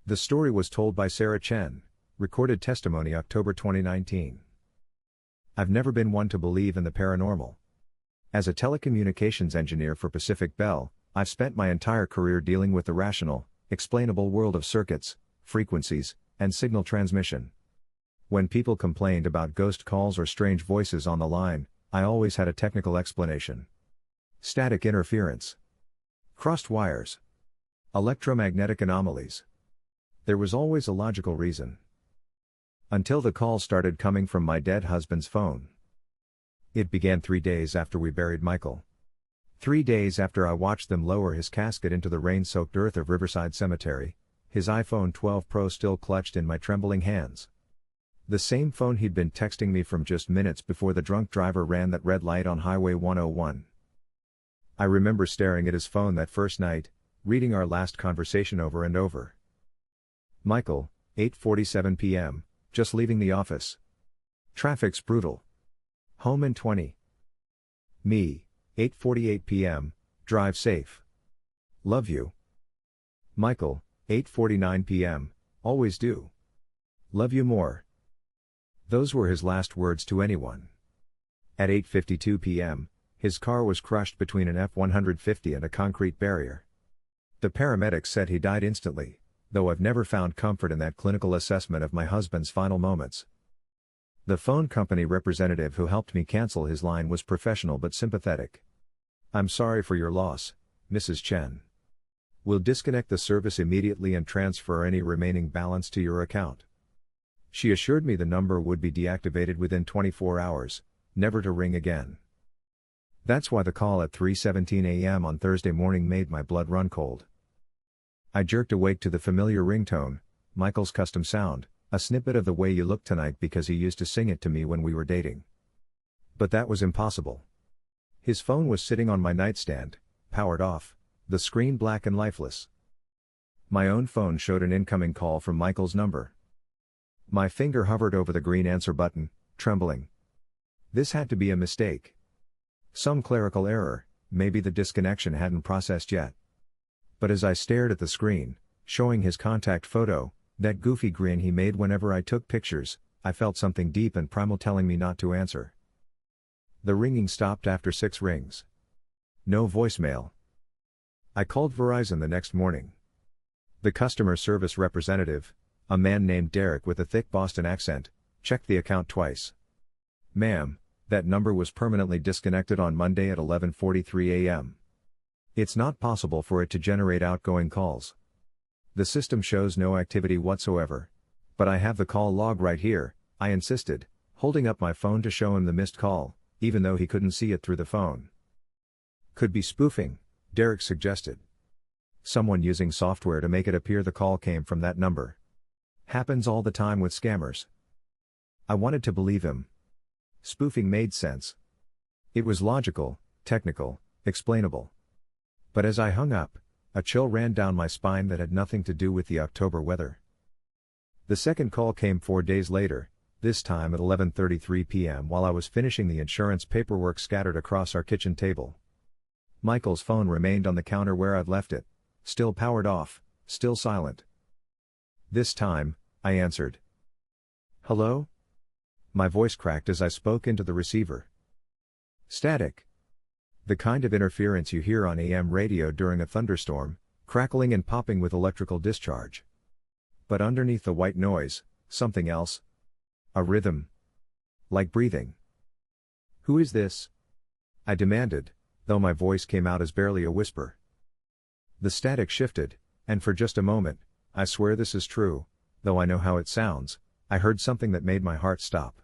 The story was told by Sarah Chen, recorded testimony October 2019. I've never been one to believe in the paranormal. As a telecommunications engineer for Pacific Bell, I've spent my entire career dealing with the rational, explainable world of circuits, frequencies, and signal transmission. When people complained about ghost calls or strange voices on the line, I always had a technical explanation. Static interference. Crossed wires. Electromagnetic anomalies. There was always a logical reason. Until the calls started coming from my dead husband's phone. It began 3 days after we buried Michael. 3 days after I watched them lower his casket into the rain-soaked earth of Riverside Cemetery, his iPhone 12 Pro still clutched in my trembling hands. The same phone he'd been texting me from just minutes before the drunk driver ran that red light on Highway 101. I remember staring at his phone that first night, reading our last conversation over and over. Michael, 8:47 p.m., just leaving the office. Traffic's brutal. Home in 20. Me, 8:48 p.m., drive safe. Love you. Michael, 8:49 p.m., always do. Love you more. Those were his last words to anyone. At 8:52 p.m., his car was crushed between an F-150 and a concrete barrier. The paramedics said he died instantly, though I've never found comfort in that clinical assessment of my husband's final moments. The phone company representative who helped me cancel his line was professional but sympathetic. "I'm sorry for your loss, Mrs. Chen. We'll disconnect the service immediately and transfer any remaining balance to your account." She assured me the number would be deactivated within 24 hours, never to ring again. That's why the call at 3:17 a.m. on Thursday morning made my blood run cold. I jerked awake to the familiar ringtone, Michael's custom sound, a snippet of The Way You Look Tonight because he used to sing it to me when we were dating. But that was impossible. His phone was sitting on my nightstand, powered off, the screen black and lifeless. My own phone showed an incoming call from Michael's number. My finger hovered over the green answer button, trembling. This had to be a mistake. Some clerical error, maybe the disconnection hadn't processed yet. But as I stared at the screen, showing his contact photo, that goofy grin he made whenever I took pictures, I felt something deep and primal telling me not to answer. The ringing stopped after 6 rings. No voicemail. I called Verizon the next morning. The customer service representative, a man named Derek with a thick Boston accent, checked the account twice. "Ma'am, that number was permanently disconnected on Monday at 11:43 a.m. It's not possible for it to generate outgoing calls. The system shows no activity whatsoever. But I have the call log right here," I insisted, holding up my phone to show him the missed call, even though he couldn't see it through the phone. "Could be spoofing," Derek suggested. "Someone using software to make it appear the call came from that number. Happens all the time with scammers." I wanted to believe him. Spoofing made sense. It was logical, technical, explainable. But as I hung up, a chill ran down my spine that had nothing to do with the October weather. The second call came 4 days later, this time at 11:33 p.m. while I was finishing the insurance paperwork scattered across our kitchen table. Michael's phone remained on the counter where I'd left it, still powered off, still silent. This time, I answered. "Hello?" My voice cracked as I spoke into the receiver. Static. The kind of interference you hear on AM radio during a thunderstorm, crackling and popping with electrical discharge. But underneath the white noise, something else. A rhythm. Like breathing. "Who is this?" I demanded, though my voice came out as barely a whisper. The static shifted, and for just a moment, I swear this is true, though I know how it sounds, I heard something that made my heart stop.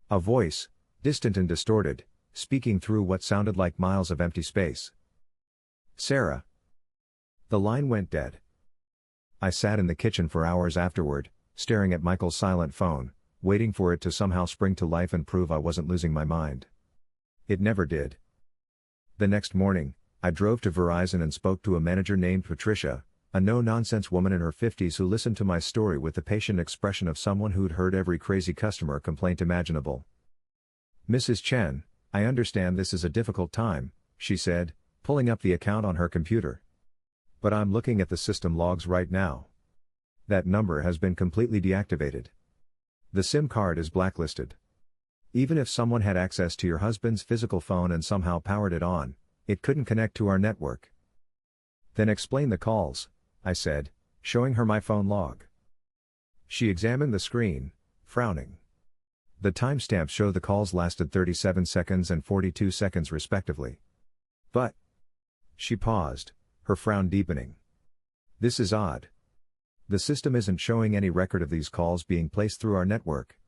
A voice, distant and distorted, speaking through what sounded like miles of empty space. "Sarah." The line went dead. I sat in the kitchen for hours afterward, staring at Michael's silent phone, waiting for it to somehow spring to life and prove I wasn't losing my mind. It never did. The next morning, I drove to Verizon and spoke to a manager named Patricia, a no-nonsense woman in her 50s who listened to my story with the patient expression of someone who'd heard every crazy customer complaint imaginable. "Mrs. Chen, I understand this is a difficult time," she said, pulling up the account on her computer. "But I'm looking at the system logs right now. That number has been completely deactivated. The SIM card is blacklisted. Even if someone had access to your husband's physical phone and somehow powered it on, it couldn't connect to our network. Then explain the calls, I said, showing her my phone log. She examined the screen, frowning. The timestamps show the calls lasted 37 seconds and 42 seconds respectively. But. She paused, her frown deepening. This is odd. The system isn't showing any record of these calls being placed through our network.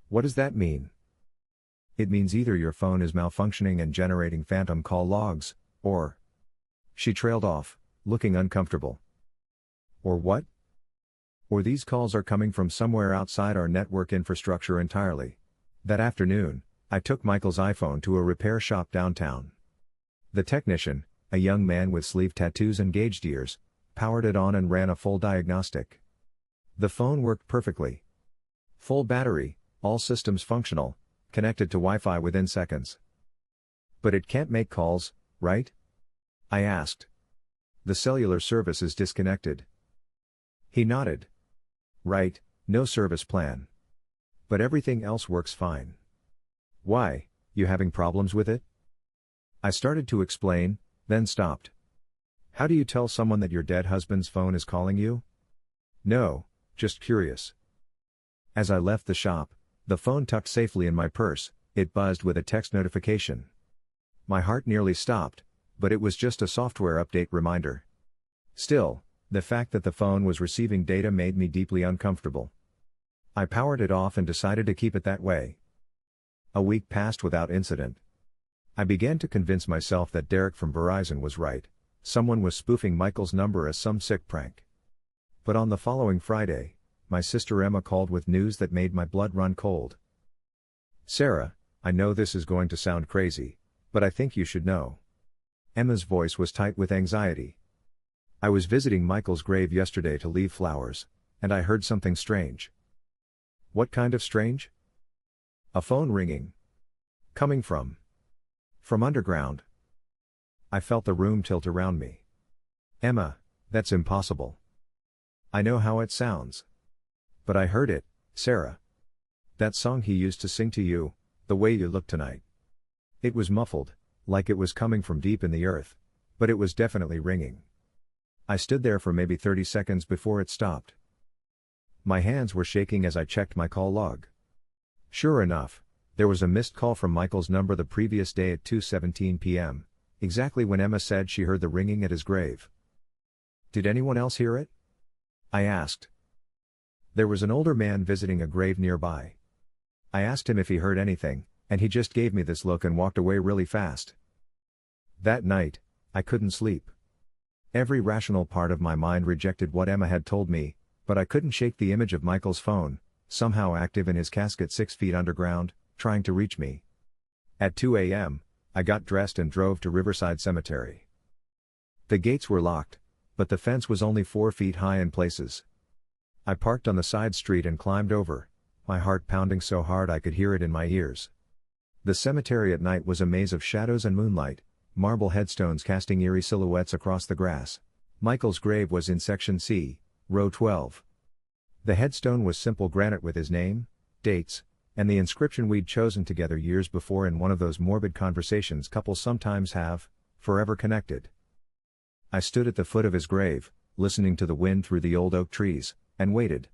What does that mean? It means either your phone is malfunctioning and generating phantom call logs, or... She trailed off, looking uncomfortable. Or what? Or these calls are coming from somewhere outside our network infrastructure entirely. That afternoon, I took Michael's iPhone to a repair shop downtown. The technician, a young man with sleeve tattoos and gauged ears, powered it on and ran a full diagnostic. The phone worked perfectly. Full battery, all systems functional, connected to Wi-Fi within seconds. But it can't make calls, right? I asked. The cellular service is disconnected. He nodded. Right, no service plan. But everything else works fine. Why, you having problems with it? I started to explain, then stopped. How do you tell someone that your dead husband's phone is calling you? No, just curious. As I left the shop, the phone tucked safely in my purse, it buzzed with a text notification. My heart nearly stopped, but it was just a software update reminder. Still, the fact that the phone was receiving data made me deeply uncomfortable. I powered it off and decided to keep it that way. A week passed without incident. I began to convince myself that Derek from Verizon was right. Someone was spoofing Michael's number as some sick prank. But on the following Friday, my sister Emma called with news that made my blood run cold. Sarah, I know this is going to sound crazy, but I think you should know. Emma's voice was tight with anxiety. I was visiting Michael's grave yesterday to leave flowers, and I heard something strange. What kind of strange? A phone ringing. Coming from underground. I felt the room tilt around me. Emma, that's impossible. I know how it sounds. But I heard it, Sarah. That song he used to sing to you, The Way You Look Tonight. It was muffled, like it was coming from deep in the earth, but it was definitely ringing. I stood there for maybe 30 seconds before it stopped. My hands were shaking as I checked my call log. Sure enough, there was a missed call from Michael's number the previous day at 2:17 p.m., exactly when Emma said she heard the ringing at his grave. Did anyone else hear it? I asked. There was an older man visiting a grave nearby. I asked him if he heard anything, and he just gave me this look and walked away really fast. That night, I couldn't sleep. Every rational part of my mind rejected what Emma had told me, but I couldn't shake the image of Michael's phone, somehow active in his casket 6 feet underground, trying to reach me. At 2 a.m., I got dressed and drove to Riverside Cemetery. The gates were locked, but the fence was only 4 feet high in places. I parked on the side street and climbed over, my heart pounding so hard I could hear it in my ears. The cemetery at night was a maze of shadows and moonlight, marble headstones casting eerie silhouettes across the grass. Michael's grave was in Section C, Row 12. The headstone was simple granite with his name, dates, and the inscription we'd chosen together years before in one of those morbid conversations couples sometimes have, forever connected. I stood at the foot of his grave, listening to the wind through the old oak trees, and waited.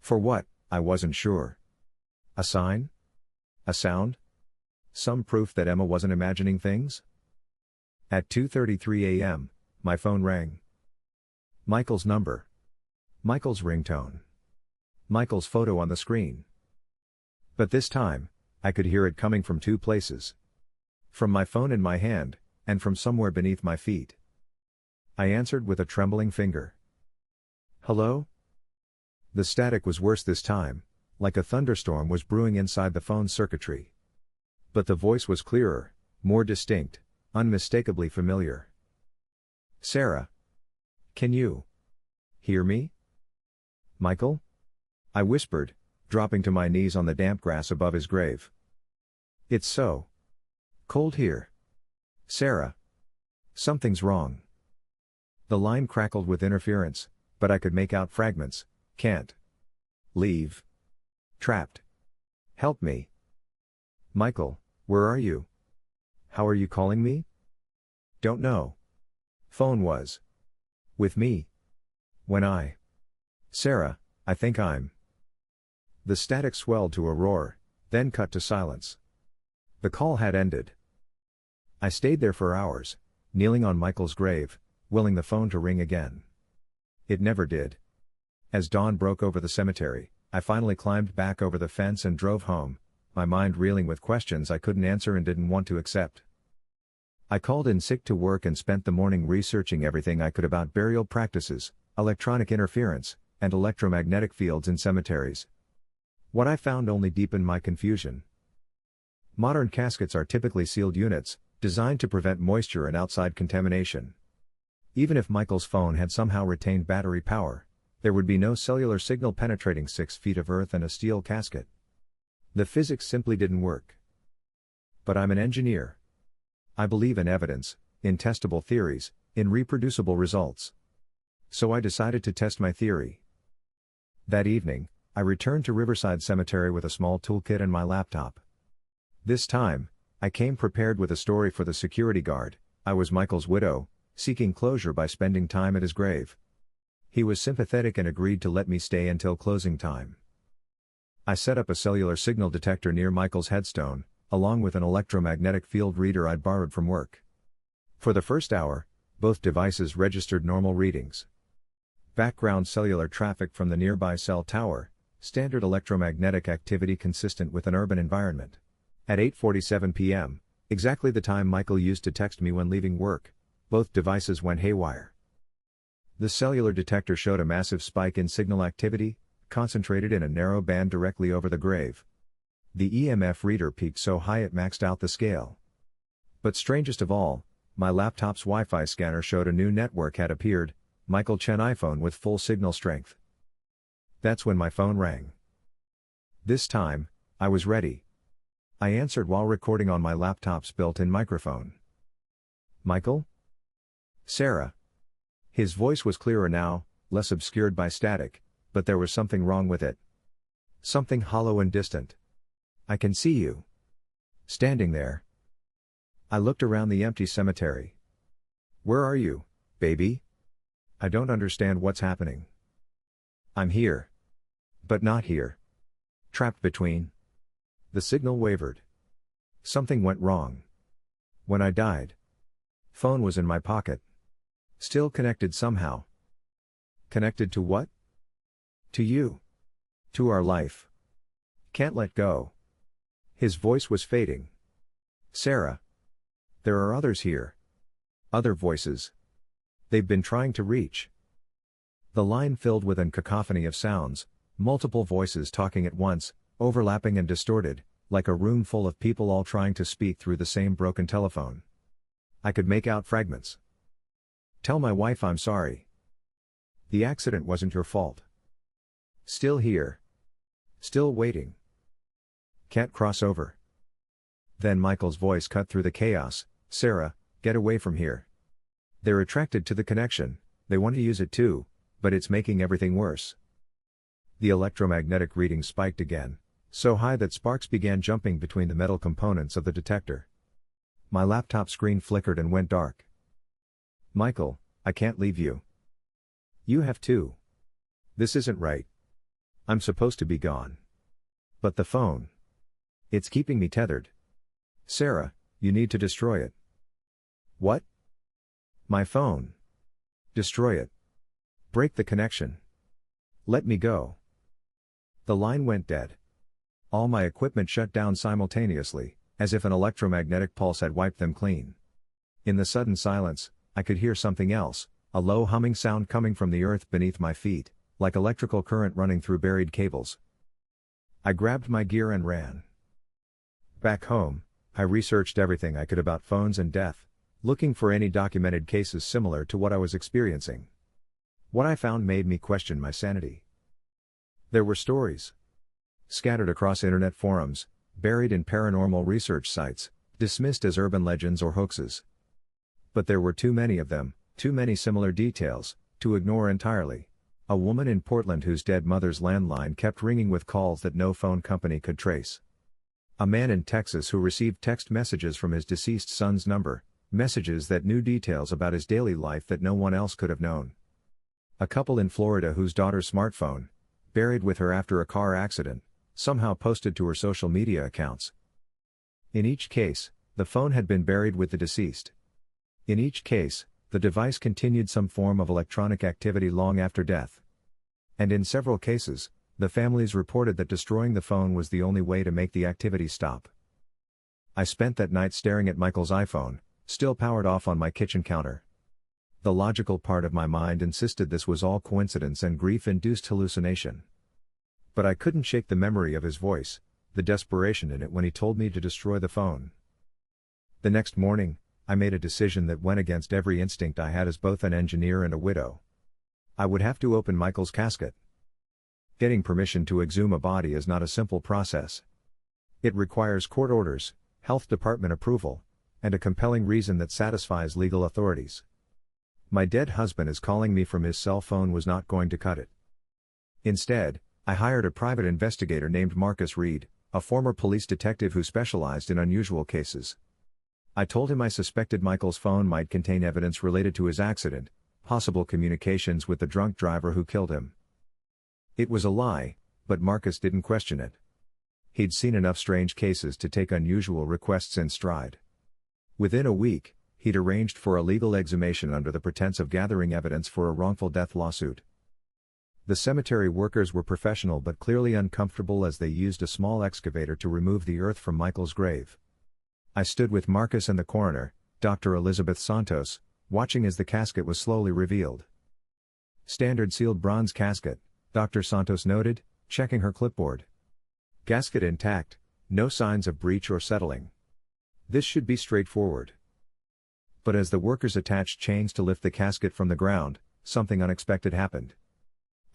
For what, I wasn't sure. A sign? A sound? Some proof that Emma wasn't imagining things? At 2:33 a.m., my phone rang. Michael's number. Michael's ringtone. Michael's photo on the screen. But this time, I could hear it coming from 2 places. From my phone in my hand, and from somewhere beneath my feet. I answered with a trembling finger. Hello? The static was worse this time, like a thunderstorm was brewing inside the phone's circuitry. But the voice was clearer, more distinct, unmistakably familiar. Sarah. Can you hear me? Michael? I whispered, dropping to my knees on the damp grass above his grave. It's so cold here. Sarah. Something's wrong. The line crackled with interference, but I could make out fragments. Can't leave. Trapped. Help me. Michael, where are you? How are you calling me? Don't know. Phone was with me. When Sarah, I think I'm. The static swelled to a roar, then cut to silence. The call had ended. I stayed there for hours, kneeling on Michael's grave, willing the phone to ring again. It never did. As dawn broke over the cemetery, I finally climbed back over the fence and drove home, my mind reeling with questions I couldn't answer and didn't want to accept. I called in sick to work and spent the morning researching everything I could about burial practices, electronic interference, and electromagnetic fields in cemeteries. What I found only deepened my confusion. Modern caskets are typically sealed units, designed to prevent moisture and outside contamination. Even if Michael's phone had somehow retained battery power, there would be no cellular signal penetrating 6 feet of earth and a steel casket. The physics simply didn't work. But I'm an engineer. I believe in evidence, in testable theories, in reproducible results. So I decided to test my theory. That evening, I returned to Riverside Cemetery with a small toolkit and my laptop. This time, I came prepared with a story for the security guard. I was Michael's widow, seeking closure by spending time at his grave. He was sympathetic and agreed to let me stay until closing time. I set up a cellular signal detector near Michael's headstone, along with an electromagnetic field reader I'd borrowed from work. For the first hour, both devices registered normal readings. Background cellular traffic from the nearby cell tower, standard electromagnetic activity consistent with an urban environment. At 8:47 p.m., exactly the time Michael used to text me when leaving work, both devices went haywire. The cellular detector showed a massive spike in signal activity, concentrated in a narrow band directly over the grave. The EMF reader peaked so high it maxed out the scale. But strangest of all, my laptop's Wi-Fi scanner showed a new network had appeared, Michael Chen iPhone with full signal strength. That's when my phone rang. This time, I was ready. I answered while recording on my laptop's built-in microphone. Michael? Sarah. His voice was clearer now, less obscured by static, but there was something wrong with it. Something hollow and distant. I can see you. Standing there. I looked around the empty cemetery. Where are you, baby? I don't understand what's happening. I'm here. But not here. Trapped between. The signal wavered. Something went wrong. When I died. Phone was in my pocket. Still connected somehow. Connected to what? To you. To our life. Can't let go. His voice was fading. Sarah. There are others here. Other voices. They've been trying to reach. The line filled with an cacophony of sounds, multiple voices talking at once, overlapping and distorted, like a room full of people all trying to speak through the same broken telephone. I could make out fragments. Tell my wife I'm sorry. The accident wasn't your fault. Still here. Still waiting. Can't cross over. Then Michael's voice cut through the chaos. Sarah, get away from here. They're attracted to the connection, they want to use it too, but it's making everything worse. The electromagnetic reading spiked again, so high that sparks began jumping between the metal components of the detector. My laptop screen flickered and went dark. Michael, I can't leave you. You have to. This isn't right. I'm supposed to be gone. But the phone. It's keeping me tethered. Sarah, you need to destroy it. What? My phone. Destroy it. Break the connection. Let me go. The line went dead. All my equipment shut down simultaneously, as if an electromagnetic pulse had wiped them clean. In the sudden silence, I could hear something else, a low humming sound coming from the earth beneath my feet, like electrical current running through buried cables. I grabbed my gear and ran. Back home, I researched everything I could about phones and death, looking for any documented cases similar to what I was experiencing. What I found made me question my sanity. There were stories scattered across internet forums, buried in paranormal research sites, dismissed as urban legends or hoaxes. But there were too many of them, too many similar details, to ignore entirely. A woman in Portland whose dead mother's landline kept ringing with calls that no phone company could trace. A man in Texas who received text messages from his deceased son's number, messages that knew details about his daily life that no one else could have known. A couple in Florida whose daughter's smartphone, buried with her after a car accident, somehow posted to her social media accounts. In each case, the phone had been buried with the deceased. In each case, the device continued some form of electronic activity long after death. And in several cases, the families reported that destroying the phone was the only way to make the activity stop. I spent that night staring at Michael's iPhone, still powered off on my kitchen counter. The logical part of my mind insisted this was all coincidence and grief-induced hallucination. But I couldn't shake the memory of his voice, the desperation in it when he told me to destroy the phone. The next morning, I made a decision that went against every instinct I had as both an engineer and a widow. I would have to open Michael's casket. Getting permission to exhume a body is not a simple process. It requires court orders, health department approval, and a compelling reason that satisfies legal authorities. My dead husband is calling me from his cell phone was not going to cut it. Instead, I hired a private investigator named Marcus Reed, a former police detective who specialized in unusual cases. I told him I suspected Michael's phone might contain evidence related to his accident, possible communications with the drunk driver who killed him. It was a lie, but Marcus didn't question it. He'd seen enough strange cases to take unusual requests in stride. Within a week, he'd arranged for a legal exhumation under the pretense of gathering evidence for a wrongful death lawsuit. The cemetery workers were professional but clearly uncomfortable as they used a small excavator to remove the earth from Michael's grave. I stood with Marcus and the coroner, Dr. Elizabeth Santos, watching as the casket was slowly revealed. Standard sealed bronze casket, Dr. Santos noted, checking her clipboard. Gasket intact, no signs of breach or settling. This should be straightforward. But as the workers attached chains to lift the casket from the ground, something unexpected happened.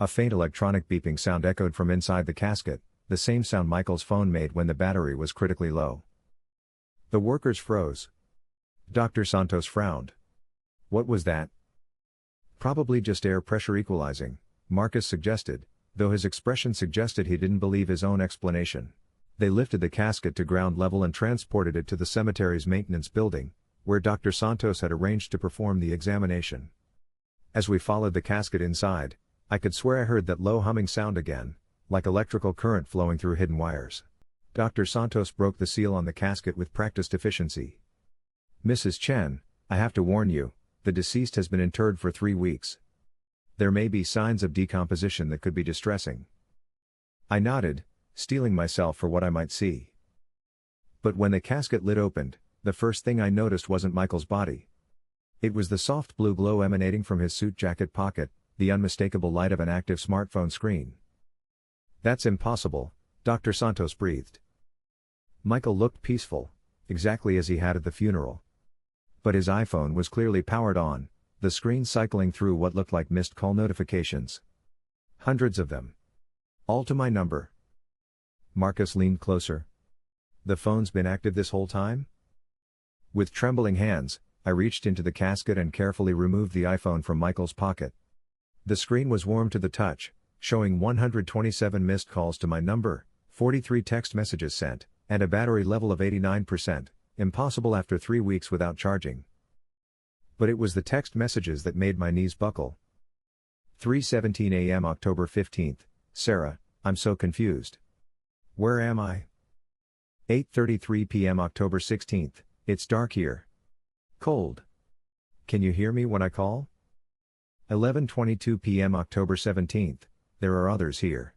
A faint electronic beeping sound echoed from inside the casket, the same sound Michael's phone made when the battery was critically low. The workers froze. Dr. Santos frowned. What was that? Probably just air pressure equalizing, Marcus suggested, though his expression suggested he didn't believe his own explanation. They lifted the casket to ground level and transported it to the cemetery's maintenance building, where Dr. Santos had arranged to perform the examination. As we followed the casket inside, I could swear I heard that low humming sound again, like electrical current flowing through hidden wires. Dr. Santos broke the seal on the casket with practiced efficiency. Mrs. Chen, I have to warn you, the deceased has been interred for 3 weeks. There may be signs of decomposition that could be distressing. I nodded, steeling myself for what I might see. But when the casket lid opened, the first thing I noticed wasn't Michael's body. It was the soft blue glow emanating from his suit jacket pocket, the unmistakable light of an active smartphone screen. That's impossible, Dr. Santos breathed. Michael looked peaceful, exactly as he had at the funeral. But his iPhone was clearly powered on, the screen cycling through what looked like missed call notifications. Hundreds of them. All to my number. Marcus leaned closer. The phone's been active this whole time? With trembling hands, I reached into the casket and carefully removed the iPhone from Michael's pocket. The screen was warm to the touch, showing 127 missed calls to my number, 43 text messages sent, and a battery level of 89%, impossible after 3 weeks without charging. But it was the text messages that made my knees buckle. 3:17 a.m. October 15th, Sarah, I'm so confused. Where am I? 8:33 p.m. October 16th, it's dark here. Cold. Can you hear me when I call? 11:22 p.m. October 17th, there are others here.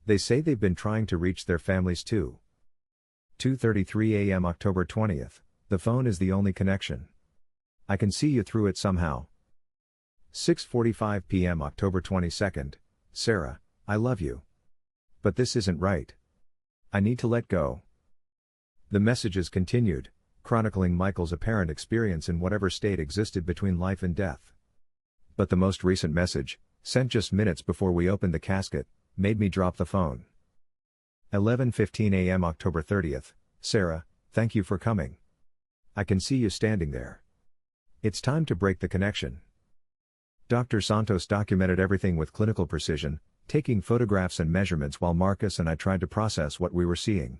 They say they've been trying to reach their families too. 2:33 a.m. October 20th, the phone is the only connection. I can see you through it somehow. 6:45 p.m. October 22nd, Sarah, I love you. But this isn't right. I need to let go. The messages continued, chronicling Michael's apparent experience in whatever state existed between life and death. But the most recent message, sent just minutes before we opened the casket, made me drop the phone. 11:15 a.m. October 30th, Sarah, thank you for coming. I can see you standing there. It's time to break the connection. Dr. Santos documented everything with clinical precision, taking photographs and measurements while Marcus and I tried to process what we were seeing.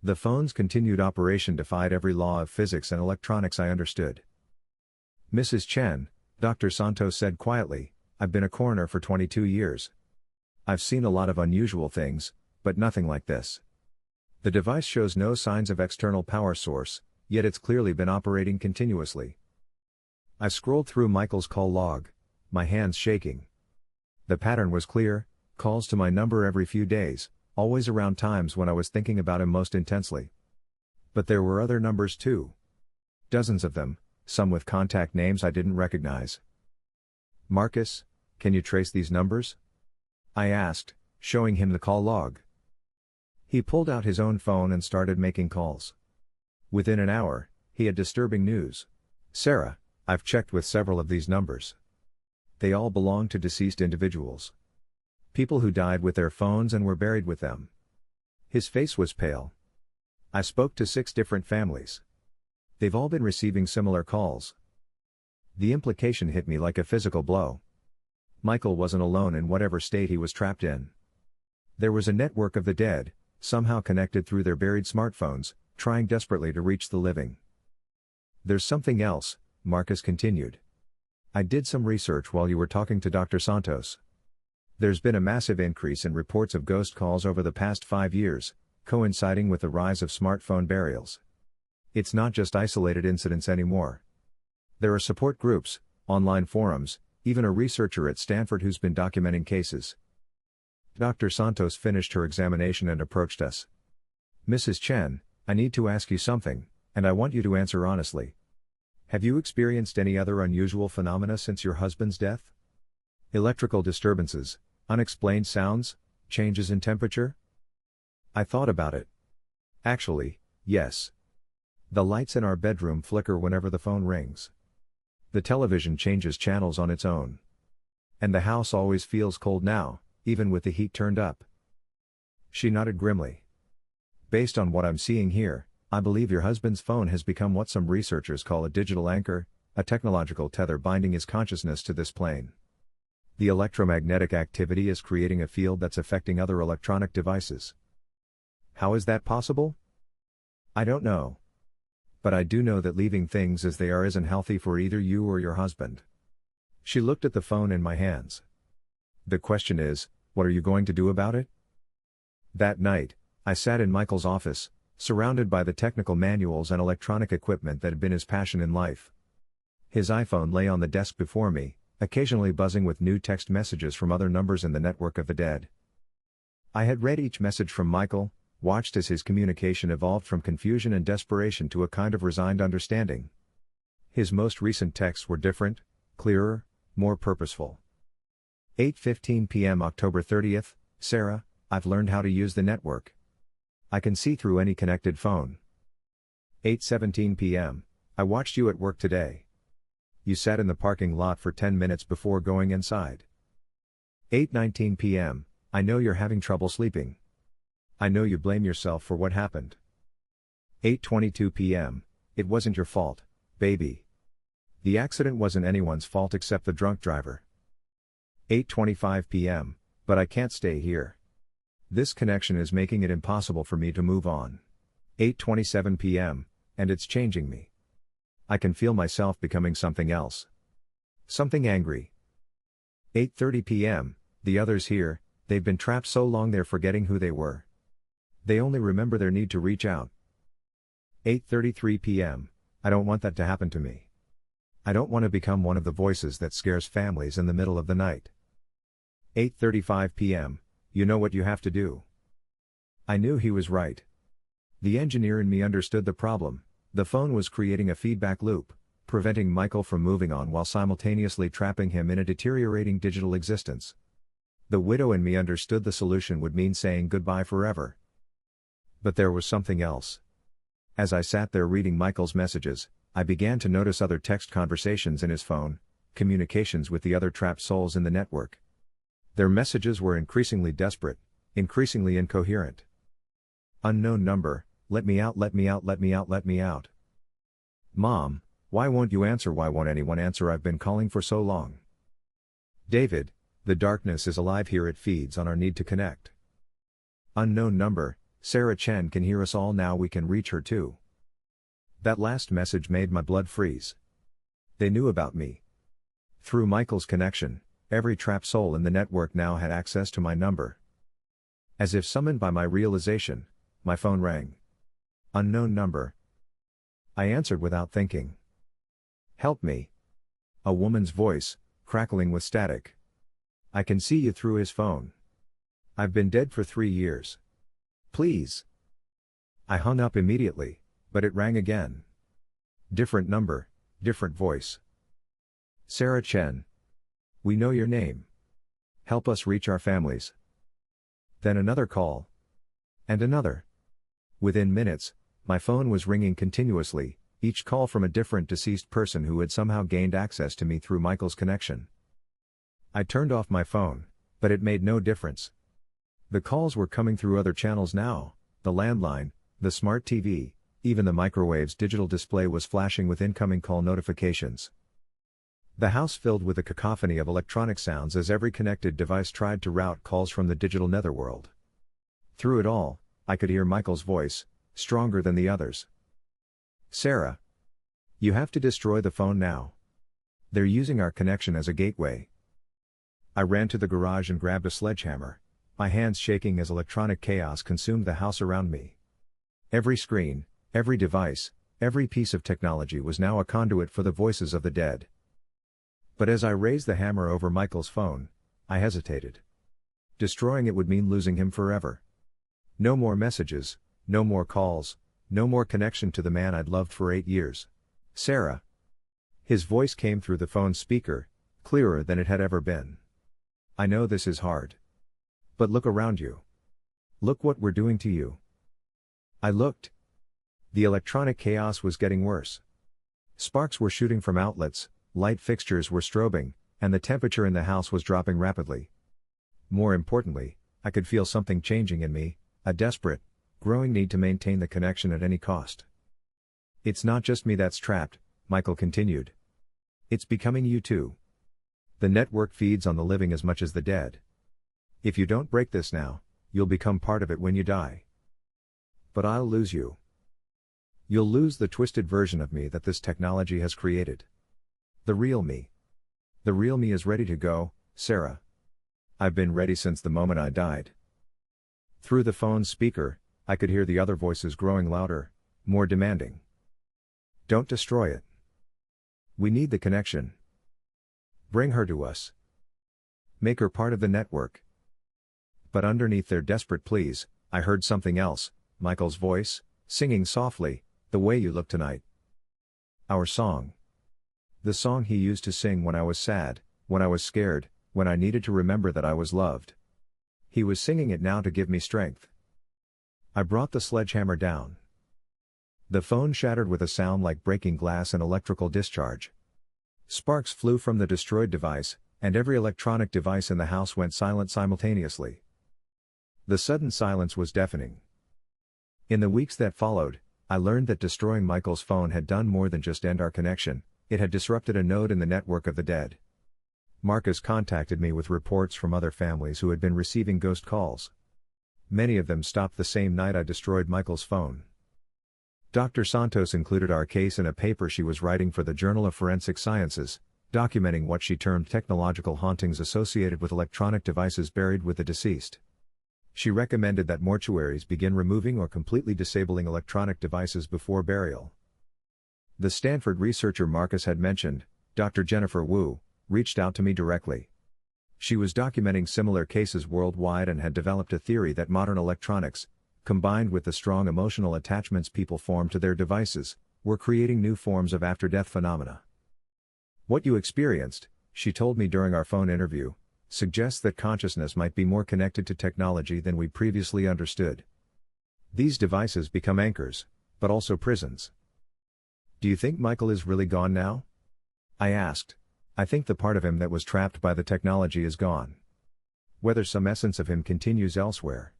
The phone's continued operation defied every law of physics and electronics I understood. Mrs. Chen, Dr. Santos said quietly, I've been a coroner for 22 years. I've seen a lot of unusual things, but nothing like this. The device shows no signs of external power source, yet it's clearly been operating continuously. I scrolled through Michael's call log, my hands shaking. The pattern was clear, calls to my number every few days, always around times when I was thinking about him most intensely. But there were other numbers too. Dozens of them, some with contact names I didn't recognize. Marcus, can you trace these numbers? I asked, showing him the call log. He pulled out his own phone and started making calls. Within an hour, he had disturbing news. Sarah, I've checked with several of these numbers. They all belong to deceased individuals. People who died with their phones and were buried with them. His face was pale. I spoke to 6 different families. They've all been receiving similar calls. The implication hit me like a physical blow. Michael wasn't alone in whatever state he was trapped in. There was a network of the dead, somehow connected through their buried smartphones, trying desperately to reach the living. There's something else, Marcus continued. I did some research while you were talking to Dr. Santos. There's been a massive increase in reports of ghost calls over the past 5 years, coinciding with the rise of smartphone burials. It's not just isolated incidents anymore. There are support groups, online forums, even a researcher at Stanford who's been documenting cases. Dr. Santos finished her examination and approached us. Mrs. Chen, I need to ask you something, and I want you to answer honestly. Have you experienced any other unusual phenomena since your husband's death? Electrical disturbances, unexplained sounds, changes in temperature? I thought about it. Actually, yes. The lights in our bedroom flicker whenever the phone rings. The television changes channels on its own. And the house always feels cold now, even with the heat turned up. She nodded grimly. Based on what I'm seeing here, I believe your husband's phone has become what some researchers call a digital anchor, a technological tether binding his consciousness to this plane. The electromagnetic activity is creating a field that's affecting other electronic devices. How is that possible? I don't know. But I do know that leaving things as they are isn't healthy for either you or your husband. She looked at the phone in my hands. The question is, what are you going to do about it? That night, I sat in Michael's office, surrounded by the technical manuals and electronic equipment that had been his passion in life. His iPhone lay on the desk before me, occasionally buzzing with new text messages from other numbers in the network of the dead. I had read each message from Michael, watched as his communication evolved from confusion and desperation to a kind of resigned understanding. His most recent texts were different, clearer, more purposeful. 8:15 p.m. October 30th, Sarah, I've learned how to use the network. I can see through any connected phone. 8:17 p.m., I watched you at work today. You sat in the parking lot for 10 minutes before going inside. 8:19 p.m., I know you're having trouble sleeping. I know you blame yourself for what happened. 8:22 p.m., it wasn't your fault, baby. The accident wasn't anyone's fault except the drunk driver. 8:25 p.m., but I can't stay here. This connection is making it impossible for me to move on. 8:27 p.m., and it's changing me. I can feel myself becoming something else. Something angry. 8:30 p.m., the others here, they've been trapped so long they're forgetting who they were. They only remember their need to reach out. 8:33 p.m., I don't want that to happen to me. I don't want to become one of the voices that scares families in the middle of the night. 8:35 p.m., you know what you have to do. I knew he was right. The engineer in me understood the problem. The phone was creating a feedback loop, preventing Michael from moving on while simultaneously trapping him in a deteriorating digital existence. The widow in me understood the solution would mean saying goodbye forever. But there was something else. As I sat there reading Michael's messages, I began to notice other text conversations in his phone, communications with the other trapped souls in the network. Their messages were increasingly desperate, increasingly incoherent. Unknown number, let me out, let me out, let me out, let me out. Mom, why won't you answer? Why won't anyone answer? I've been calling for so long. David, the darkness is alive here, it feeds on our need to connect. Unknown number, Sarah Chen can hear us all now, we can reach her too. That last message made my blood freeze. They knew about me. Through Michael's connection, every trapped soul in the network now had access to my number. As if summoned by my realization, my phone rang. Unknown number. I answered without thinking. Help me. A woman's voice, crackling with static. I can see you through his phone. I've been dead for 3 years. Please. I hung up immediately, but it rang again. Different number, different voice. Sarah Chen. We know your name. Help us reach our families. Then another call. And another. Within minutes, my phone was ringing continuously, each call from a different deceased person who had somehow gained access to me through Michael's connection. I turned off my phone, but it made no difference. The calls were coming through other channels now, the landline, the smart TV, even the microwave's digital display was flashing with incoming call notifications. The house filled with a cacophony of electronic sounds as every connected device tried to route calls from the digital netherworld. Through it all, I could hear Michael's voice, stronger than the others. Sarah. You have to destroy the phone now. They're using our connection as a gateway. I ran to the garage and grabbed a sledgehammer, my hands shaking as electronic chaos consumed the house around me. Every screen, every device, every piece of technology was now a conduit for the voices of the dead. But as I raised the hammer over Michael's phone, I hesitated. Destroying it would mean losing him forever. No more messages, no more calls, no more connection to the man I'd loved for 8 years. Sarah. His voice came through the phone's speaker, clearer than it had ever been. I know this is hard. But look around you. Look what we're doing to you. I looked. The electronic chaos was getting worse. Sparks were shooting from outlets, light fixtures were strobing, and the temperature in the house was dropping rapidly. More importantly, I could feel something changing in me, a desperate, growing need to maintain the connection at any cost. It's not just me that's trapped, Michael continued. It's becoming you too. The network feeds on the living as much as the dead. If you don't break this now, you'll become part of it when you die. But I'll lose you. You'll lose the twisted version of me that this technology has created. The real me. The real me is ready to go, Sarah. I've been ready since the moment I died. Through the phone's speaker, I could hear the other voices growing louder, more demanding. Don't destroy it. We need the connection. Bring her to us. Make her part of the network. But underneath their desperate pleas, I heard something else, Michael's voice, singing softly, "The way you look tonight." Our song. The song he used to sing when I was sad, when I was scared, when I needed to remember that I was loved. He was singing it now to give me strength. I brought the sledgehammer down. The phone shattered with a sound like breaking glass and electrical discharge. Sparks flew from the destroyed device, and every electronic device in the house went silent simultaneously. The sudden silence was deafening. In the weeks that followed, I learned that destroying Michael's phone had done more than just end our connection, it had disrupted a node in the network of the dead. Marcus contacted me with reports from other families who had been receiving ghost calls. Many of them stopped the same night I destroyed Michael's phone. Dr. Santos included our case in a paper she was writing for the Journal of Forensic Sciences, documenting what she termed technological hauntings associated with electronic devices buried with the deceased. She recommended that mortuaries begin removing or completely disabling electronic devices before burial. The Stanford researcher Marcus had mentioned, Dr. Jennifer Wu, reached out to me directly. She was documenting similar cases worldwide and had developed a theory that modern electronics, combined with the strong emotional attachments people form to their devices, were creating new forms of after-death phenomena. What you experienced, she told me during our phone interview, suggests that consciousness might be more connected to technology than we previously understood. These devices become anchors, but also prisons. Do you think Michael is really gone now? I asked. I think the part of him that was trapped by the technology is gone. Whether some essence of him continues elsewhere,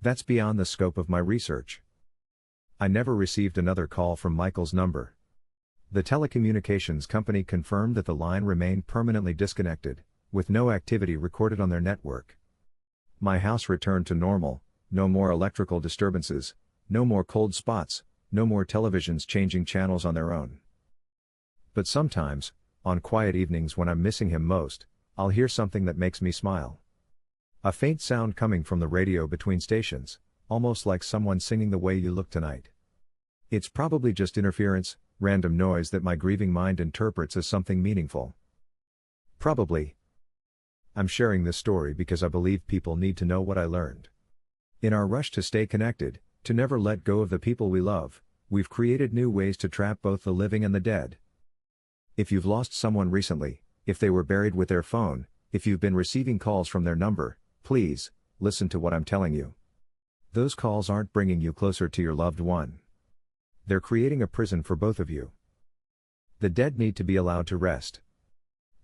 that's beyond the scope of my research. I never received another call from Michael's number. The telecommunications company confirmed that the line remained permanently disconnected, with no activity recorded on their network. My house returned to normal, no more electrical disturbances, no more cold spots, no more televisions changing channels on their own. But sometimes, on quiet evenings when I'm missing him most, I'll hear something that makes me smile. A faint sound coming from the radio between stations, almost like someone singing "The Way You Look Tonight." It's probably just interference, random noise that my grieving mind interprets as something meaningful. Probably. I'm sharing this story because I believe people need to know what I learned. In our rush to stay connected, to never let go of the people we love, we've created new ways to trap both the living and the dead. If you've lost someone recently, if they were buried with their phone, if you've been receiving calls from their number, please, listen to what I'm telling you. Those calls aren't bringing you closer to your loved one. They're creating a prison for both of you. The dead need to be allowed to rest.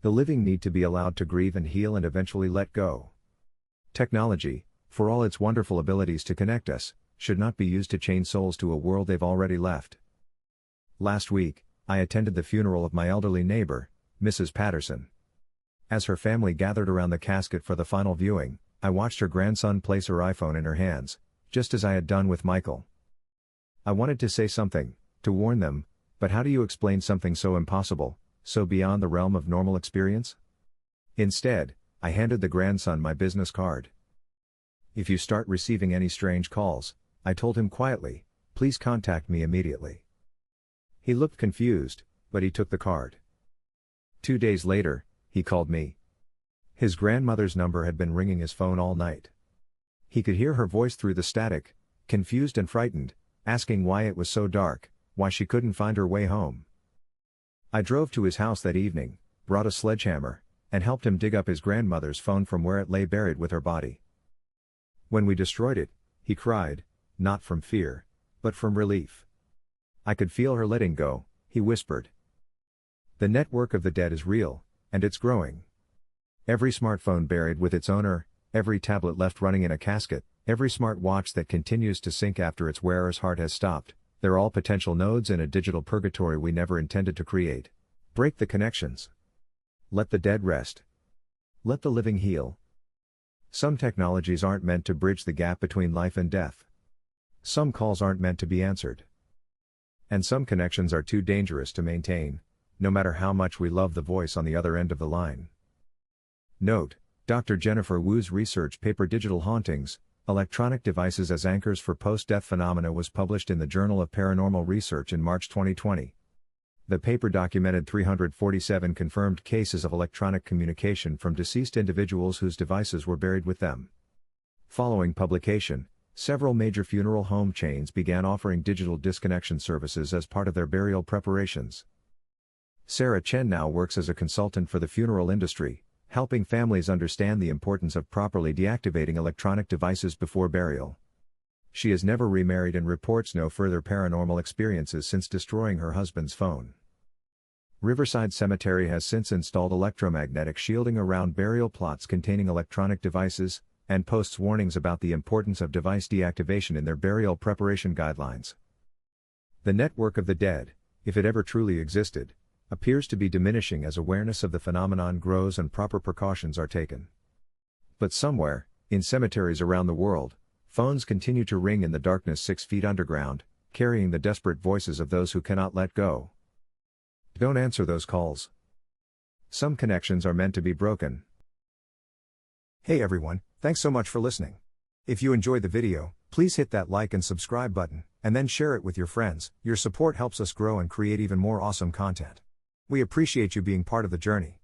The living need to be allowed to grieve and heal and eventually let go. Technology, for all its wonderful abilities to connect us, should not be used to chain souls to a world they've already left. Last week, I attended the funeral of my elderly neighbor, Mrs. Patterson. As her family gathered around the casket for the final viewing, I watched her grandson place her iPhone in her hands, just as I had done with Michael. I wanted to say something, to warn them, but how do you explain something so impossible, so beyond the realm of normal experience? Instead, I handed the grandson my business card. If you start receiving any strange calls, I told him quietly, please contact me immediately. He looked confused, but he took the card. 2 days later, he called me. His grandmother's number had been ringing his phone all night. He could hear her voice through the static, confused and frightened, asking why it was so dark, why she couldn't find her way home. I drove to his house that evening, brought a sledgehammer, and helped him dig up his grandmother's phone from where it lay buried with her body. When we destroyed it, he cried, not from fear, but from relief. I could feel her letting go, he whispered. The network of the dead is real, and it's growing. Every smartphone buried with its owner, every tablet left running in a casket, every smart watch that continues to sync after its wearer's heart has stopped, they're all potential nodes in a digital purgatory we never intended to create. Break the connections. Let the dead rest. Let the living heal. Some technologies aren't meant to bridge the gap between life and death. Some calls aren't meant to be answered. And some connections are too dangerous to maintain, no matter how much we love the voice on the other end of the line. Note, Dr. Jennifer Wu's research paper Digital Hauntings, Electronic Devices as Anchors for Post-Death Phenomena was published in the Journal of Paranormal Research in March 2020. The paper documented 347 confirmed cases of electronic communication from deceased individuals whose devices were buried with them. Following publication, several major funeral home chains began offering digital disconnection services as part of their burial preparations. Sarah Chen now works as a consultant for the funeral industry, helping families understand the importance of properly deactivating electronic devices before burial. She has never remarried and reports no further paranormal experiences since destroying her husband's phone. Riverside Cemetery has since installed electromagnetic shielding around burial plots containing electronic devices, and posts warnings about the importance of device deactivation in their burial preparation guidelines. The network of the dead, if it ever truly existed, appears to be diminishing as awareness of the phenomenon grows and proper precautions are taken. But somewhere, in cemeteries around the world, phones continue to ring in the darkness 6 feet underground, carrying the desperate voices of those who cannot let go. Don't answer those calls. Some connections are meant to be broken. Hey everyone, thanks so much for listening. If you enjoyed the video, please hit that like and subscribe button, and then share it with your friends. Your support helps us grow and create even more awesome content. We appreciate you being part of the journey.